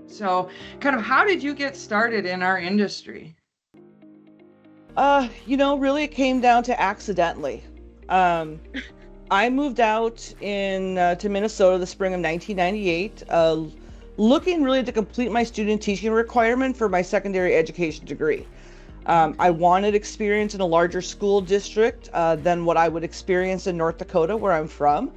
So kind of how did you get started in our industry? Really it came down to accidentally. Um, I moved out in to Minnesota the spring of 1998, looking really to complete my student teaching requirement for my secondary education degree. I wanted experience in a larger school district than what I would experience in North Dakota, where I'm from.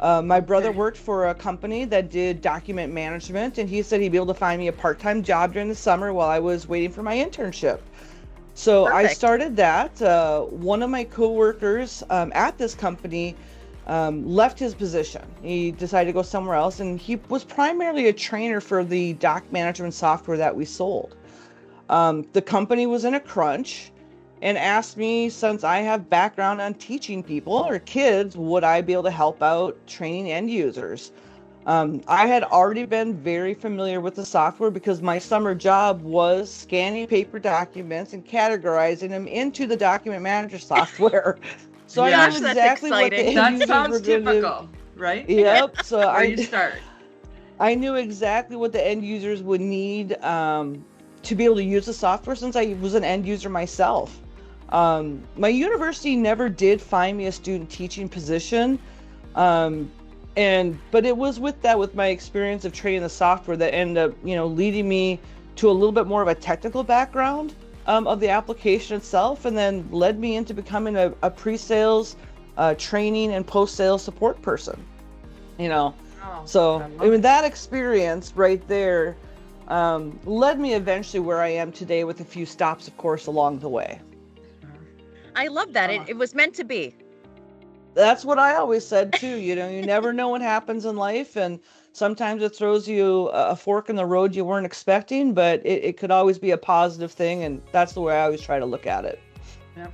My brother Okay. worked for a company that did document management, and he said he'd be able to find me a part-time job during the summer while I was waiting for my internship. So I Perfect. started that. One of my coworkers at this company left his position. He decided to go somewhere else, and he was primarily a trainer for the doc management software that we sold. The company was in a crunch and asked me, since I have background on teaching people or kids, would I be able to help out training end users? I had already been very familiar with the software because my summer job was scanning paper documents and categorizing them into the document manager software. So I knew Gosh, Yes, that's exactly what the exciting. end that users were sounds going to. typical, right? Yep. So Where you I start. I knew exactly what the end users would need to be able to use the software since I was an end user myself. My university never did find me a student teaching position. Um, but it was with my experience of training the software that ended up, leading me to a little bit more of a technical background of the application itself, and then led me into becoming a pre-sales training and post-sales support person. You know, Oh, so I I love mean it. that experience right there led me eventually where I am today, with a few stops, of course, along the way. I love that. It, Oh, it was meant to be. That's what I always said too. You never know what happens in life, and sometimes it throws you a fork in the road you weren't expecting, but it could always be a positive thing, and that's the way I always try to look at it. yeah.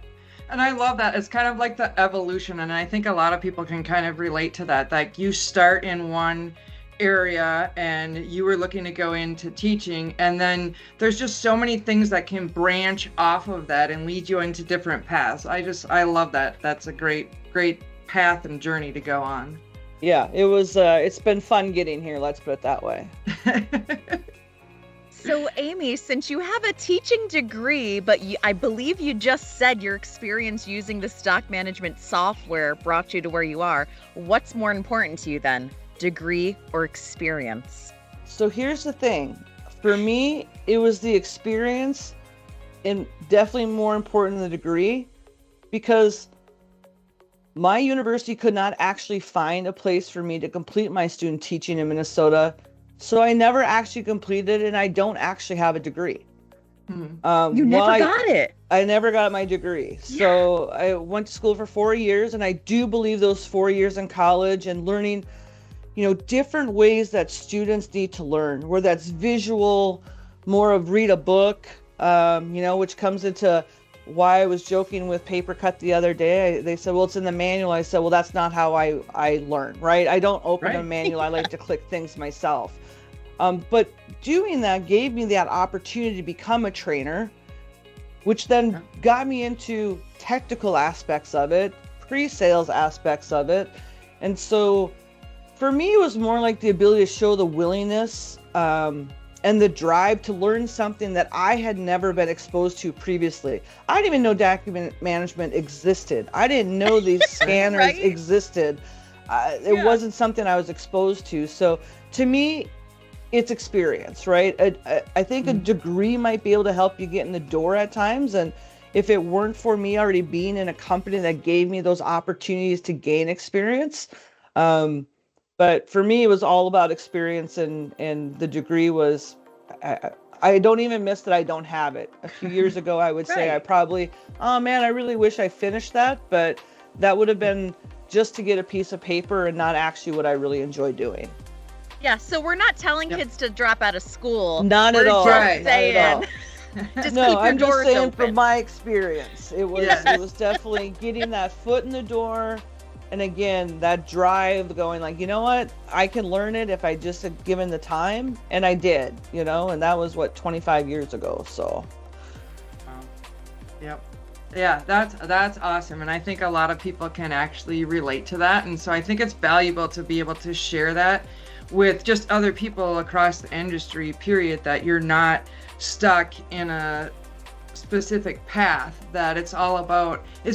And I love that. It's kind of like the evolution. And I think a lot of people can kind of relate to that. Like you start in one area and you were looking to go into teaching, and then there's just so many things that can branch off of that and lead you into different paths. I love that. That's a great path and journey to go on. Yeah, it's been fun getting here, let's put it that way. So, Amy, since you have a teaching degree, but I believe you just said your experience using the stock management software brought you to where you are, what's more important to you then, degree or experience? So here's the thing. For me, it was the experience, and definitely more important than the degree, because my university could not actually find a place for me to complete my student teaching in Minnesota. So I never actually completed it, and I don't actually have a degree. Hmm. You Well, never got it. I never got my degree. Yeah. So I went to school for 4 years, and I do believe those 4 years in college and learning, different ways that students need to learn, where that's visual, more of read a book, which comes into why I was joking with paper cut the other day. They said, well, it's in the manual. I said, well, that's not how I learn, right? I don't open a Right. manual. I like to click things myself. But doing that gave me that opportunity to become a trainer, which then got me into technical aspects of it, pre-sales aspects of it. And so for me, it was more like the ability to show the willingness and the drive to learn something that I had never been exposed to previously. I didn't even know document management existed. I didn't know these scanners Right? existed. It Yeah. wasn't something I was exposed to. So to me, it's experience, right? I think a degree might be able to help you get in the door at times. And if it weren't for me already being in a company that gave me those opportunities to gain experience, but for me, it was all about experience, and the degree was, I, I don't even miss that I don't have it. A few years ago, I would say I Right. probably, oh man, I really wish I finished that, but that would have been just to get a piece of paper and not actually what I really enjoy doing. Yeah, so we're not telling Yep. kids to drop out of school. Not at We're all. just Right. Not at all. saying, just No, keep your I'm just doors saying from open. my experience, it was Yes. it was definitely getting that foot in the door, and again that drive, going like, you know what, I can learn it if I just had given the time, and I did, and that was what 25 years ago. So Wow. Yep. Yeah, that's awesome. And I think a lot of people can actually relate to that. And so I think it's valuable to be able to share that with just other people across the industry, period, that you're not stuck in a specific path, that it's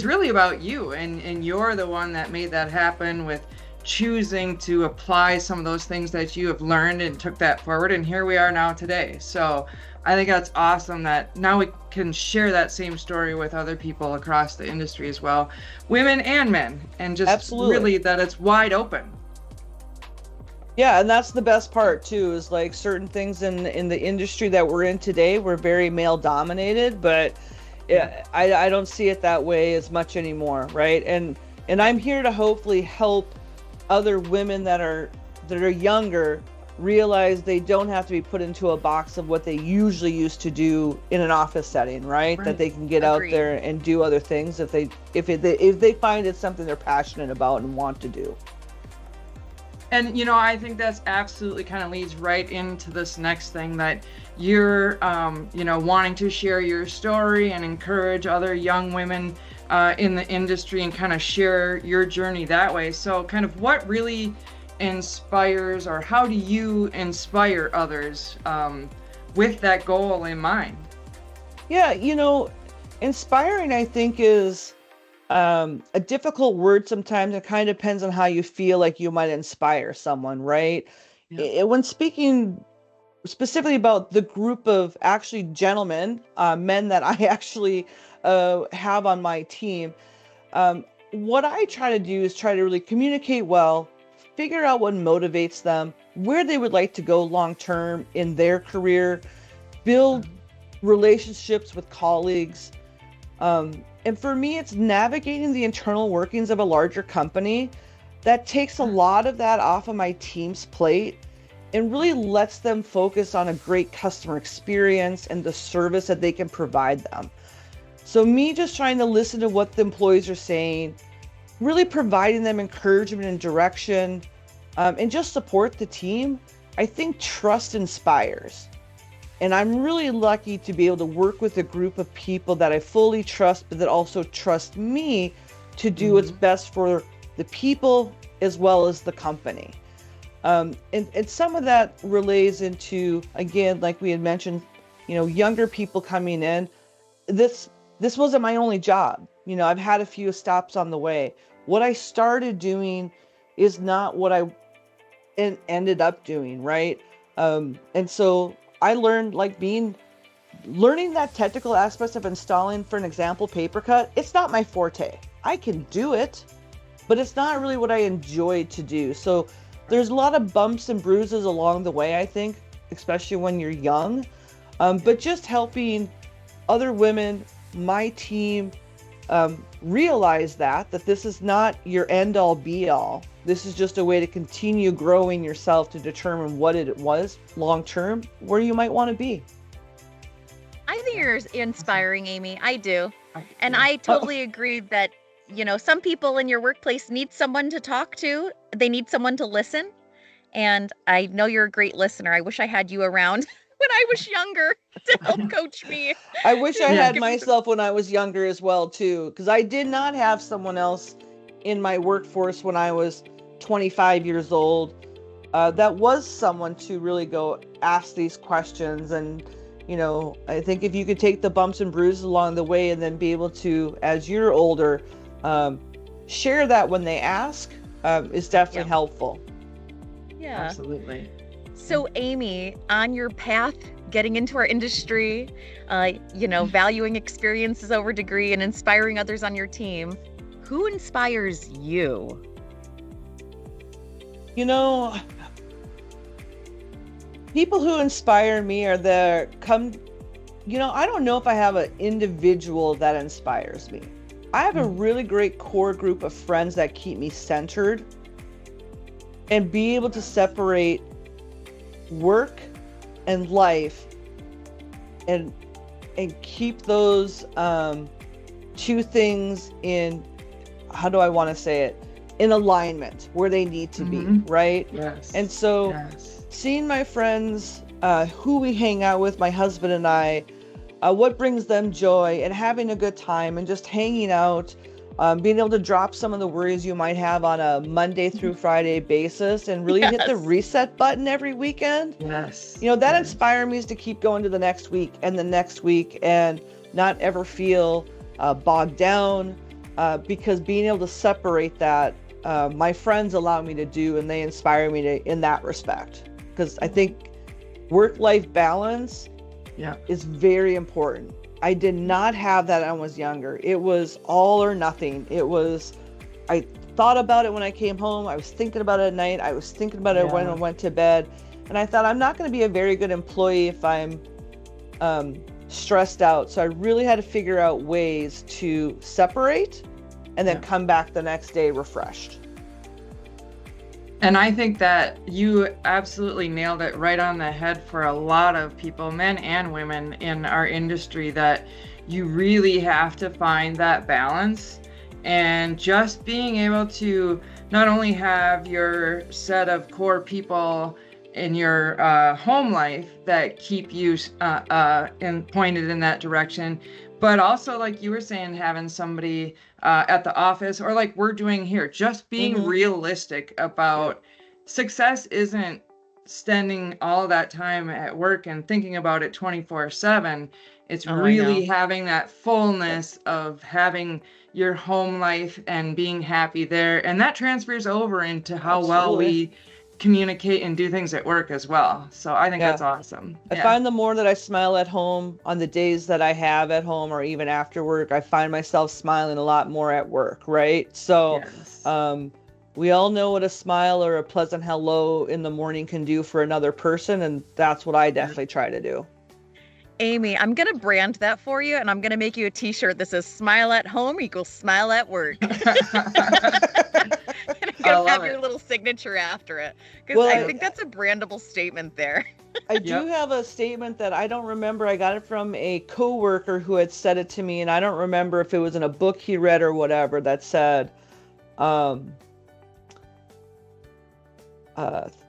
really about you, and you're the one that made that happen with choosing to apply some of those things that you have learned and took that forward, and here we are now today. So I think that's awesome that now we can share that same story with other people across the industry as well, women and men, and just Absolutely. really that it's wide open. Yeah, and that's the best part too, is like certain things in the industry that we're in today, we're very male dominated, but I don't see it that way as much anymore, right? And I'm here to hopefully help other women that are younger realize they don't have to be put into a box of what they usually used to do in an office setting, right? That they can get Agreed. out there and do other things if they find it's something they're passionate about and want to do. And, I think that's absolutely kind of leads right into this next thing, that you're, wanting to share your story and encourage other young women in the industry and kind of share your journey that way. So kind of what really inspires, or how do you inspire others with that goal in mind? Yeah, inspiring, I think, is a difficult word sometimes. It kind of depends on how you feel like you might inspire someone, right? Yeah. When speaking specifically about the group of actually gentlemen, men that I actually have on my team, what I try to do is try to really communicate well, figure out what motivates them, where they would like to go long term in their career, build relationships with colleagues. And for me, it's navigating the internal workings of a larger company that takes a lot of that off of my team's plate and really lets them focus on a great customer experience and the service that they can provide them. So me just trying to listen to what the employees are saying, really providing them encouragement and direction, and just support the team. I think trust inspires. And I'm really lucky to be able to work with a group of people that I fully trust, but that also trust me to do what's best for the people as well as the company. And some of that relays into, again, like we had mentioned, younger people coming in. This wasn't my only job. I've had a few stops on the way. What I started doing is not what I ended up doing, right? And so I learned learning that technical aspects of installing, for an example, paper cut. It's not my forte. I can do it, but it's not really what I enjoy to do. So there's a lot of bumps and bruises along the way, I think, especially when you're young. But just helping other women, my team, realize that this is not your end all be all. This is just a way to continue growing yourself to determine what it was long term, where you might want to be. I think you're inspiring, Amy. I do. And I totally agree that, some people in your workplace need someone to talk to. They need someone to listen. And I know you're a great listener. I wish I had you around when I was younger to help coach me. I wish I had myself when I was younger as well, too, because I did not have someone else in my workforce when I was 25 years old. That was someone to really go ask these questions. And, I think if you could take the bumps and bruises along the way and then be able to, as you're older, share that when they ask, is definitely helpful. Yeah. Absolutely. So Amy, on your path getting into our industry, valuing experiences over degree and inspiring others on your team, who inspires you? People who inspire me are I don't know if I have an individual that inspires me. I have a really great core group of friends that keep me centered and be able to separate work and life and keep those two things in, how do I want to say it, in alignment where they need to be, right? Yes. And so seeing my friends, who we hang out with, my husband and I, what brings them joy and having a good time and just hanging out, being able to drop some of the worries you might have on a Monday through Friday basis and really hit the reset button every weekend. Yes. You know, that inspired me to keep going to the next week and the next week and not ever feel bogged down, because being able to separate that, my friends allow me to do, and they inspire me to in that respect. Because I think work-life balance is very important. I did not have that when I was younger. It was all or nothing. I thought about it when I came home. I was thinking about it at night. I was thinking about it when I went to bed. And I thought, I'm not going to be a very good employee if I'm stressed out. So I really had to figure out ways to separate and then come back the next day refreshed. And I think that you absolutely nailed it right on the head for a lot of people, men and women in our industry, that you really have to find that balance. And just being able to not only have your set of core people in your home life that keep you pointed in that direction, but also, like you were saying, having somebody at the office, or like we're doing here, just being realistic about success isn't spending all that time at work and thinking about it 24/7. It's really having that fullness of having your home life and being happy there. And that transfers over into how well we communicate and do things at work as well. So I think that's awesome. I find the more that I smile at home on the days that I have at home, or even after work, I find myself smiling a lot more at work, right? So we all know what a smile or a pleasant hello in the morning can do for another person, and that's what I definitely try to do. Amy, I'm going to brand that for you, and I'm going to make you a t-shirt that says smile at home equals smile at work. And I'm going to have your little signature after it, because I think that's a brandable statement there. I do have a statement that I don't remember. I got it from a coworker who had said it to me, and I don't remember if it was in a book he read or whatever, that said,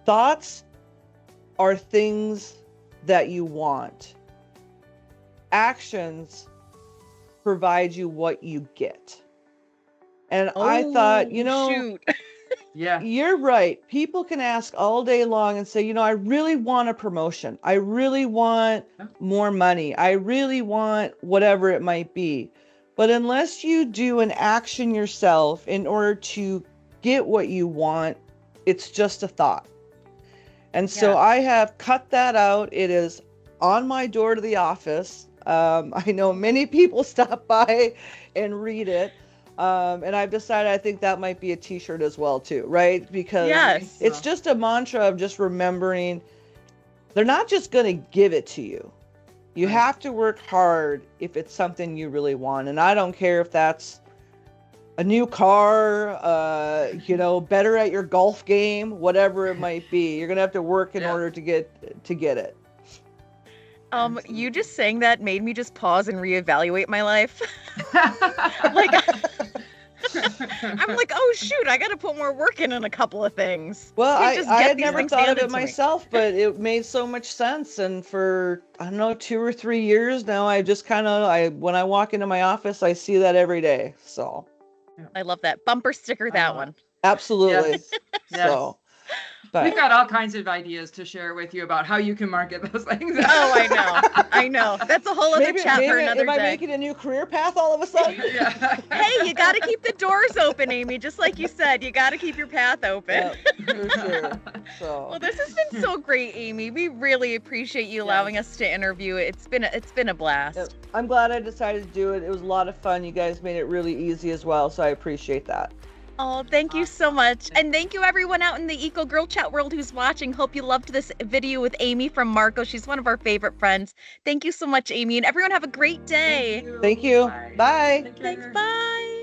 thoughts are things that you want. Actions provide you what you get. And I thought, you're right. People can ask all day long and say, I really want a promotion. I really want more money. I really want whatever it might be. But unless you do an action yourself in order to get what you want, it's just a thought. And so I have cut that out. It is on my door to the office. I know many people stop by and read it. And I've decided I think that might be a t-shirt as well too, right? Because it's just a mantra of just remembering they're not just going to give it to you. You have to work hard if it's something you really want. And I don't care if that's a new car, better at your golf game, whatever it might be. You're going to have to work in order to get it. You just saying that made me just pause and reevaluate my life. I'm like, oh shoot, I got to put more work in a couple of things. Well, I had never thought of it myself, but it made so much sense. And for, 2 or 3 years now, I just when I walk into my office, I see that every day. So I love that. Bumper sticker that one. Absolutely. Yes. So. But we've got all kinds of ideas to share with you about how you can market those things. Oh, I know. That's a whole other chat for another day. Am I making a new career path all of a sudden? Hey, you got to keep the doors open, Amy. Just like you said, you got to keep your path open. For sure. So. Well, this has been so great, Amy. We really appreciate you allowing us to interview. It's been a blast. I'm glad I decided to do it. It was a lot of fun. You guys made it really easy as well, so I appreciate that. Oh, thank you so much. And thank you everyone out in the ecoGirl chat world who's watching. Hope you loved this video with Amy from Marco. She's one of our favorite friends. Thank you so much, Amy. And everyone have a great day. Thank you. Bye. Thanks. Bye.